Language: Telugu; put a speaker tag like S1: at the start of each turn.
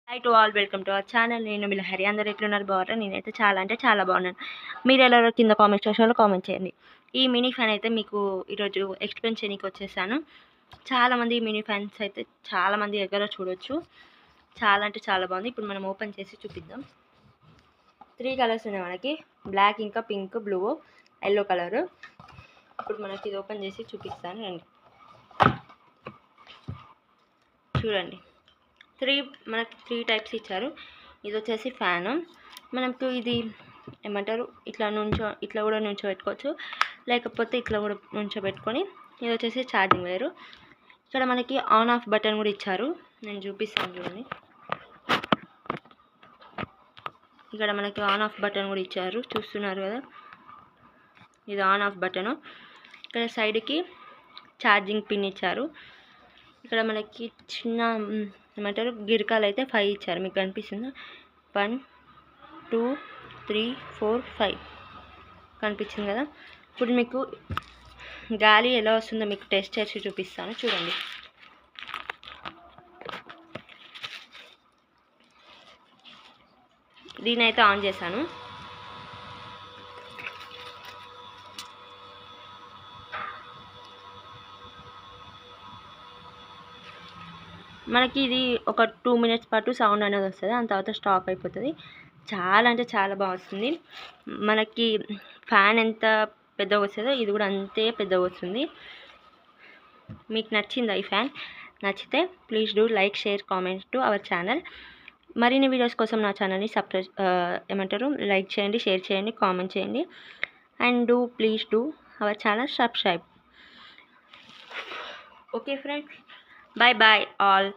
S1: Hi to all, welcome to our channel. నేను మీ లహరి. అందరూ ఎట్లున్నారు? బాగున్నారు? నేనైతే చాలా అంటే చాలా బాగున్నాను. మీరు ఎలా కింద కామెంట్ సెక్షన్లో కామెంట్ చేయండి. ఈ మినీ ఫ్యాన్ అయితే మీకు ఈరోజు ఎక్స్ప్లెయిన్ చేయడానికి వచ్చేసాను. చాలామంది మినీ ఫ్యాన్స్ అయితే చాలామంది దగ్గర చూడొచ్చు. చాలా అంటే చాలా బాగుంది. ఇప్పుడు మనం ఓపెన్ చేసి చూపిద్దాం. 3 కలర్స్ ఉన్నాయి మనకి, బ్లాక్, ఇంకా పింక్, బ్లూ, ఎల్లో కలరు. ఇప్పుడు మనకి ఇది ఓపెన్ చేసి చూపిస్తాను రండి. చూడండి, మనకి 3 టైప్స్ ఇచ్చారు. ఇది వచ్చేసి ఫ్యాను. మనకు ఇది ఏమంటారు, ఇట్లా కూడా నుంచోబెట్టుకోవచ్చు, లేకపోతే ఇట్లా కూడా నుంచోబెట్టుకొని. ఇది వచ్చేసి ఛార్జింగ్ వైరు. ఇక్కడ మనకి ఆన్ ఆఫ్ బటన్ కూడా ఇచ్చారు. నేను చూపిస్తాను చూడండి. ఇక్కడ మనకి ఆన్ ఆఫ్ బటన్ కూడా ఇచ్చారు, చూస్తున్నారు కదా. ఇది ఆన్ ఆఫ్ బటను. ఇక్కడ సైడ్కి ఛార్జింగ్ పిన్ ఇచ్చారు. ఇక్కడ మనకి చిన్న ఏమంటారు గిరకాలు అయితే 5 ఇచ్చారు. మీకు కనిపిస్తుందా? 1 2 3 4 5 కనిపించింది కదా. ఇప్పుడు మీకు గాలి ఎలా వస్తుందో మీకు టెస్ట్ చేసి చూపిస్తాను చూడండి. దీనైతే ఆన్ చేశాను. మనకి ఇది ఒక 2 మినిట్స్ పాటు సౌండ్ అనేది వస్తుంది, దాని తర్వాత స్టాప్ అయిపోతుంది. చాలా అంటే చాలా బాగా వస్తుంది. మనకి ఫ్యాన్ ఎంత పెద్దగా వస్తుందో ఇది కూడా అంతే పెద్దగా వస్తుంది. మీకు నచ్చిందా ఈ ఫ్యాన్? నచ్చితే please do like, share, comment to our channel. మరిన్ని వీడియోస్ కోసం నా ఛానల్ని లైక్ చేయండి, షేర్ చేయండి, కామెంట్ చేయండి. And please do our channel subscribe. Okay friends, bye bye all.